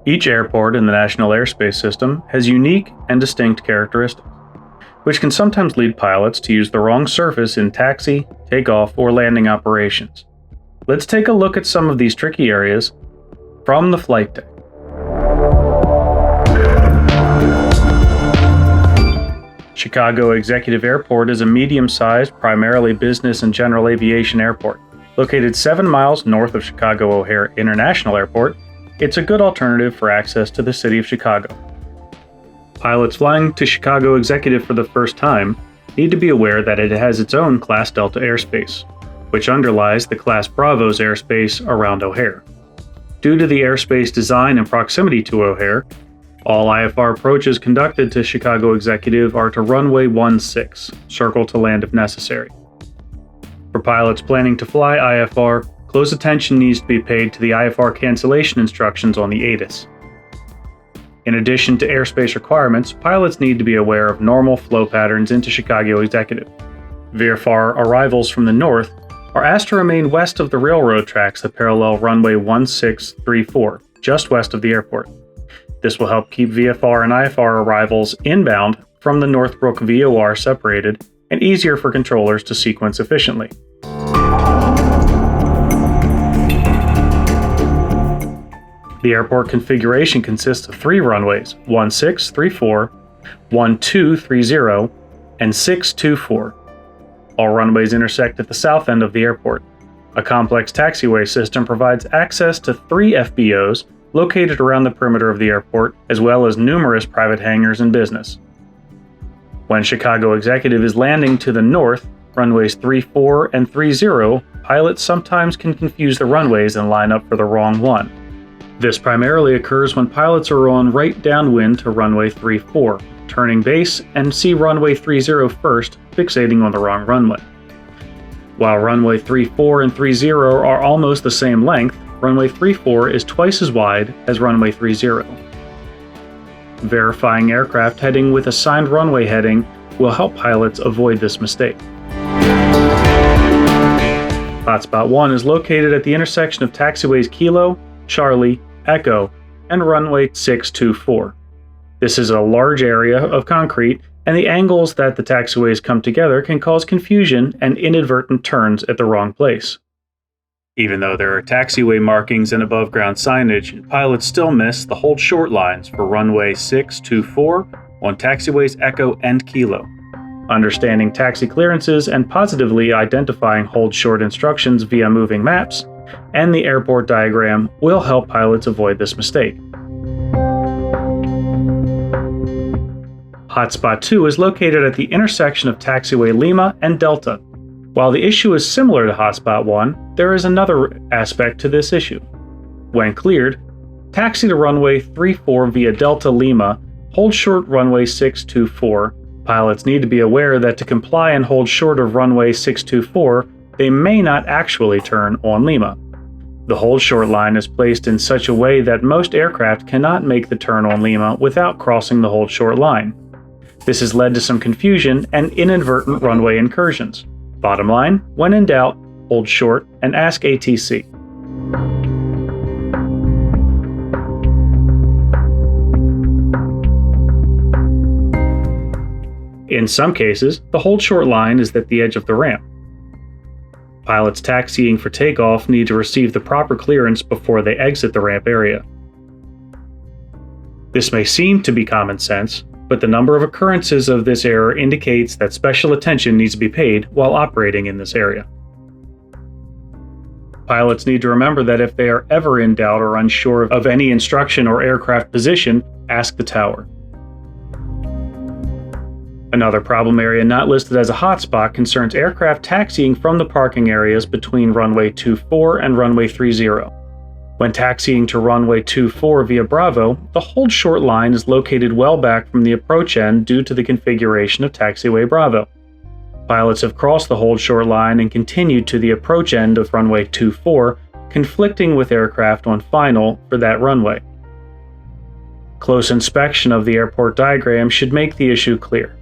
Each airport in the National Airspace System has unique and distinct characteristics, which can sometimes lead pilots to use the wrong surface in taxi, takeoff, or landing operations. Let's take a look at some of these tricky areas from the flight deck. Chicago Executive Airport is a medium-sized, primarily business and general aviation airport. Located 7 miles north of Chicago O'Hare International Airport, it's a good alternative for access to the city of Chicago. Pilots flying to Chicago Executive for the first time need to be aware that it has its own Class Delta airspace, which underlies the Class Bravo's airspace around O'Hare. Due to the airspace design and proximity to O'Hare, all IFR approaches conducted to Chicago Executive are to runway 16, circle to land if necessary. For pilots planning to fly IFR, close attention needs to be paid to the IFR cancellation instructions on the ATIS. In addition to airspace requirements, pilots need to be aware of normal flow patterns into Chicago Executive. VFR arrivals from the north are asked to remain west of the railroad tracks that parallel runway 1634, just west of the airport. This will help keep VFR and IFR arrivals inbound from the Northbrook VOR separated and easier for controllers to sequence efficiently. The airport configuration consists of 3 runways, 1634, 1230, and 624. All runways intersect at the south end of the airport. A complex taxiway system provides access to 3 FBOs located around the perimeter of the airport, as well as numerous private hangars and business. When Chicago Executive is landing to the north, runways 34 and 30, pilots sometimes can confuse the runways and line up for the wrong one. This primarily occurs when pilots are on right downwind to runway 34, turning base and see runway 30 first, fixating on the wrong runway. While runway 34 and 30 are almost the same length, runway 34 is twice as wide as runway 30. Verifying aircraft heading with assigned runway heading will help pilots avoid this mistake. Hotspot 1 is located at the intersection of taxiways Kilo, Charlie, Echo, and runway 624. This is a large area of concrete, and the angles that the taxiways come together can cause confusion and inadvertent turns at the wrong place. Even though there are taxiway markings and above-ground signage, pilots still miss the hold short lines for runway 624 on taxiways Echo and Kilo. Understanding taxi clearances and positively identifying hold short instructions via moving maps and the airport diagram will help pilots avoid this mistake. Hotspot 2 is located at the intersection of taxiway Lima and Delta. While the issue is similar to Hotspot 1, there is another aspect to this issue. When cleared, taxi to runway 34 via Delta Lima, hold short runway 624. Pilots need to be aware that to comply and hold short of runway 624, they may not actually turn on Lima. The hold short line is placed in such a way that most aircraft cannot make the turn on Lima without crossing the hold short line. This has led to some confusion and inadvertent runway incursions. Bottom line, when in doubt, hold short and ask ATC. In some cases, the hold short line is at the edge of the ramp. Pilots taxiing for takeoff need to receive the proper clearance before they exit the ramp area. This may seem to be common sense, but the number of occurrences of this error indicates that special attention needs to be paid while operating in this area. Pilots need to remember that if they are ever in doubt or unsure of any instruction or aircraft position, ask the tower. Another problem area not listed as a hotspot concerns aircraft taxiing from the parking areas between runway 24 and runway 30. When taxiing to runway 24 via Bravo, the hold short line is located well back from the approach end due to the configuration of taxiway Bravo. Pilots have crossed the hold short line and continued to the approach end of runway 24, conflicting with aircraft on final for that runway. Close inspection of the airport diagram should make the issue clear.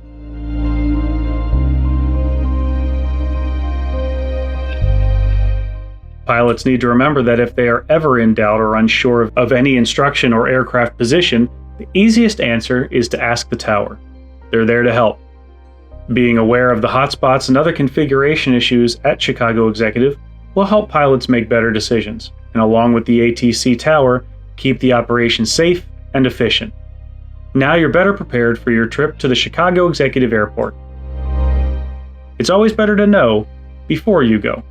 Pilots need to remember that if they are ever in doubt or unsure of any instruction or aircraft position, the easiest answer is to ask the tower. They're there to help. Being aware of the hotspots and other configuration issues at Chicago Executive will help pilots make better decisions, and along with the ATC tower, keep the operation safe and efficient. Now you're better prepared for your trip to the Chicago Executive Airport. It's always better to know before you go.